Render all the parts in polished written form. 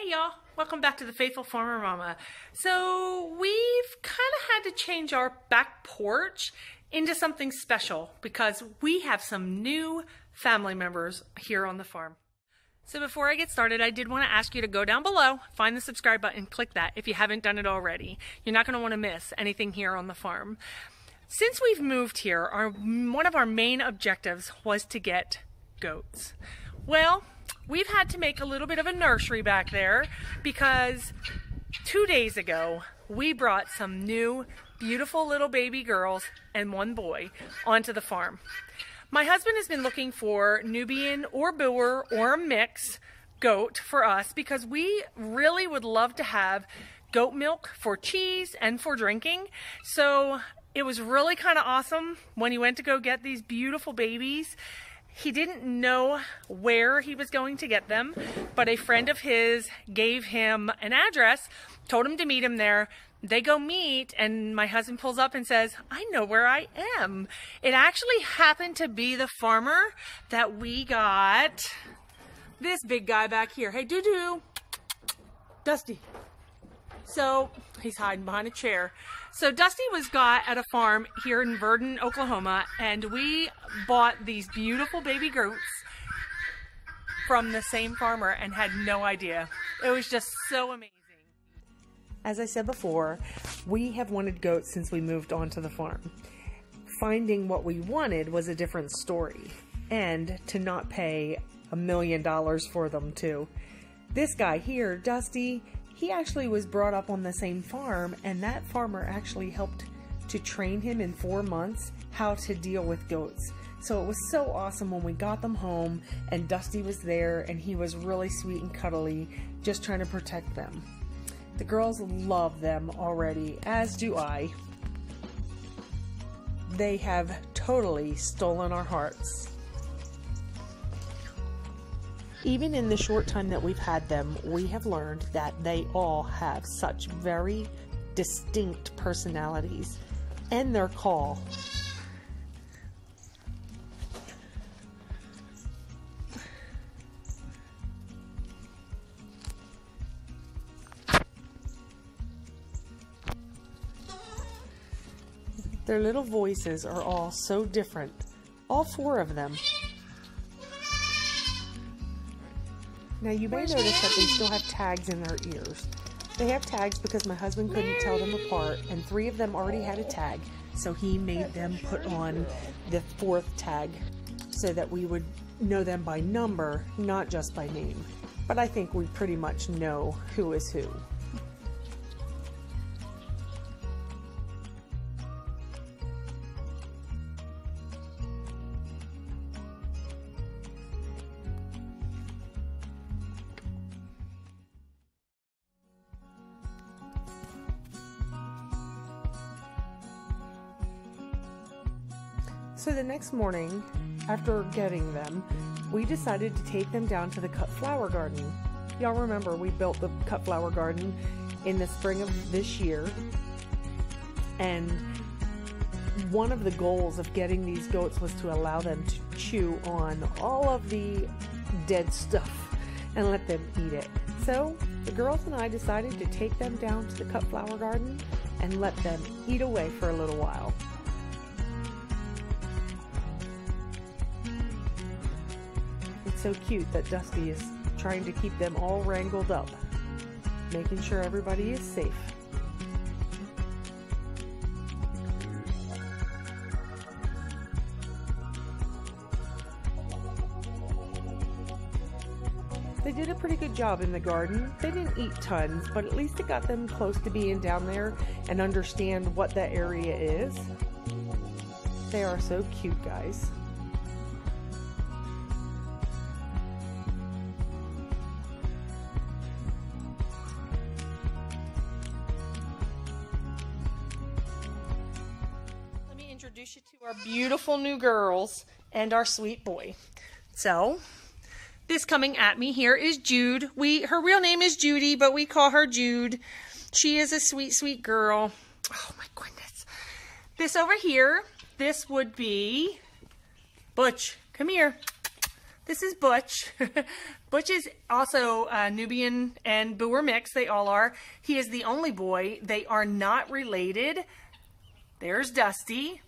Hey y'all, welcome back to the Faithful Farmer Momma. So we've kind of had to change our back porch into something special because we have some new family members here on the farm. So before I get started, I did want to ask you to go down below, find the subscribe button, click that if you haven't done it already. You're not going to want to miss anything here on the farm. Since we've moved here, one of our main objectives was to get goats. Well, we've had to make a little bit of a nursery back there because 2 days ago we brought some new beautiful little baby girls and one boy onto the farm. My husband has been looking for Nubian or Boer or a mix goat for us because we really would love to have goat milk for cheese and for drinking. So it was really kind of awesome when he went to go get these beautiful babies. He didn't know where he was going to get them, but a friend of his gave him an address, told him to meet him there. They go meet, and my husband pulls up and says, I know where I am. It actually happened to be the farmer that we got this big guy back here. Hey, Doo-Doo. Dusty. So he's hiding behind a chair. So Dusty was got at a farm here in Verdon, Oklahoma, and we bought these beautiful baby goats from the same farmer and had no idea. It was just so amazing. As I said before, we have wanted goats since we moved onto the farm. Finding what we wanted was a different story, and to not pay $1 million for them too. This guy here, Dusty, he actually was brought up on the same farm, and that farmer actually helped to train him in 4 months how to deal with goats. So it was so awesome when we got them home and Dusty was there, and he was really sweet and cuddly, just trying to protect them. The girls love them already, as do I. They have totally stolen our hearts. Even in the short time that we've had them, we have learned that they all have such very distinct personalities and their call. Their little voices are all so different, all 4 of them. Now you may notice that they still have tags in their ears. They have tags because my husband couldn't tell them apart, and 3 of them already had a tag, so he made them put on the 4th tag so that we would know them by number, not just by name. But I think we pretty much know who is who. So the next morning, after getting them, we decided to take them down to the cut flower garden. Y'all remember we built the cut flower garden in the spring of this year. And one of the goals of getting these goats was to allow them to chew on all of the dead stuff and let them eat it. So the girls and I decided to take them down to the cut flower garden and let them eat away for a little while. So cute that Dusty is trying to keep them all wrangled up, making sure everybody is safe. They did a pretty good job in the garden. They didn't eat tons, but at least it got them close to being down there and understand what that area is. They are so cute, guys. Introduce you to our beautiful new girls and our sweet boy. So this coming at me here is Jude. Her real name is Judy, but we call her Jude. She is a sweet, sweet girl. Oh my goodness. This over here, this would be Butch. Come here. This is Butch. Butch is also Nubian and Boer mix. They all are. He is the only boy. They are not related. There's Dusty.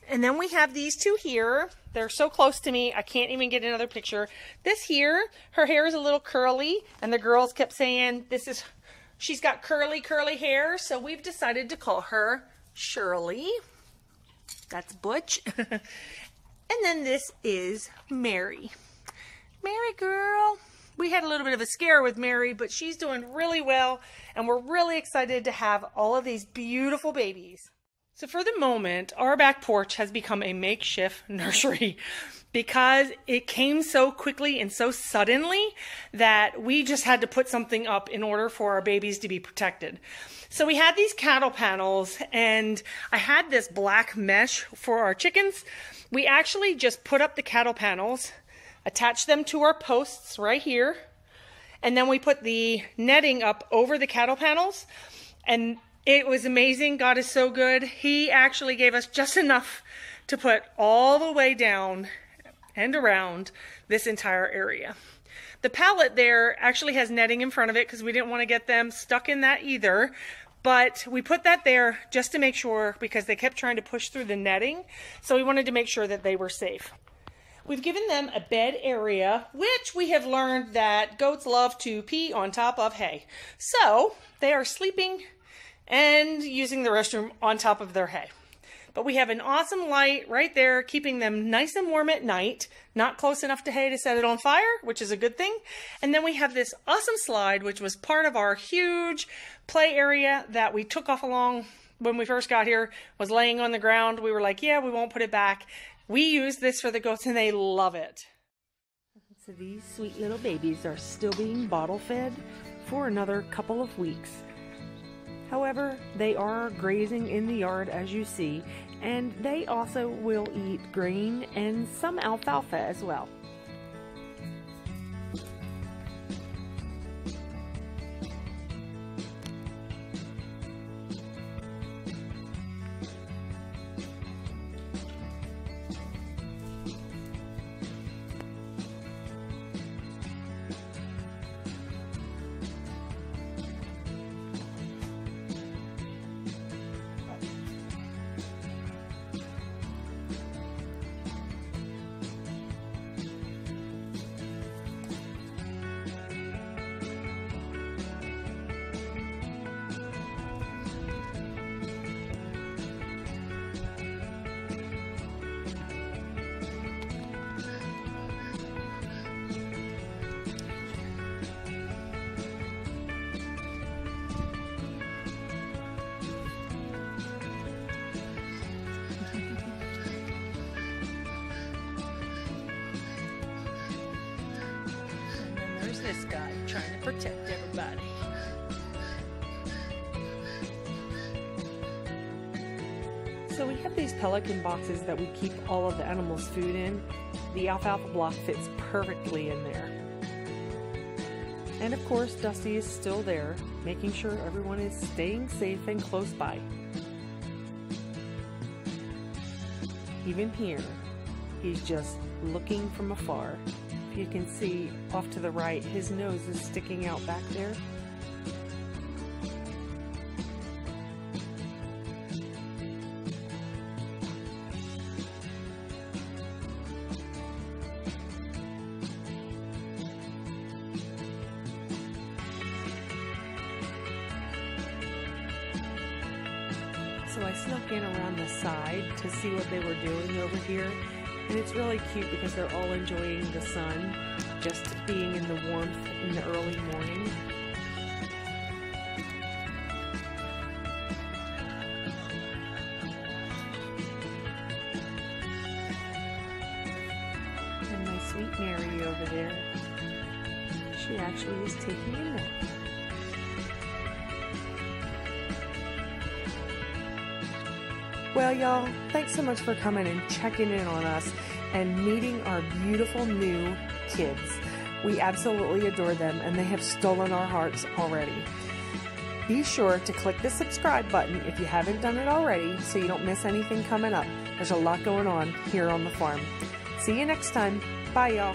And then we have these two here. They're so close to me, I can't even get another picture. This here, her hair is a little curly, and the girls kept saying, she's got curly, curly hair, so we've decided to call her Shirley. That's Butch. And then this is Mary. Mary girl. We had a little bit of a scare with Mary, but she's doing really well, and we're really excited to have all of these beautiful babies. So for the moment, our back porch has become a makeshift nursery because it came so quickly and so suddenly that we just had to put something up in order for our babies to be protected. So we had these cattle panels, and I had this black mesh for our chickens. We actually just put up the cattle panels, attached them to our posts right here, and then we put the netting up over the cattle panels, and it was amazing. God is so good. He actually gave us just enough to put all the way down and around this entire area. The pallet there actually has netting in front of it because we didn't want to get them stuck in that either. But we put that there just to make sure, because they kept trying to push through the netting. So we wanted to make sure that they were safe. We've given them a bed area, which we have learned that goats love to pee on top of hay. So they are sleeping and using the restroom on top of their hay. But we have an awesome light right there, keeping them nice and warm at night, not close enough to hay to set it on fire, which is a good thing. And then we have this awesome slide, which was part of our huge play area that we took off along when we first got here, was laying on the ground. We were like, yeah, we won't put it back. We use this for the goats, and they love it. So these sweet little babies are still being bottle fed for another couple of weeks. However, they are grazing in the yard, as you see, and they also will eat grain and some alfalfa as well. This guy trying to protect everybody. So we have these pelican boxes that we keep all of the animals' food in. The alfalfa block fits perfectly in there. And of course, Dusty is still there, making sure everyone is staying safe and close by. Even here, he's just looking from afar. You can see off to the right, his nose is sticking out back there. So I snuck in around the side to see what they were doing over here. And it's really cute because they're all enjoying the sun, just being in the warmth in the early morning. And my sweet Mary over there, she actually is taking a nap. Well, y'all, thanks so much for coming and checking in on us and meeting our beautiful new kids. We absolutely adore them, and they have stolen our hearts already. Be sure to click the subscribe button if you haven't done it already so you don't miss anything coming up. There's a lot going on here on the farm. See you next time. Bye, y'all.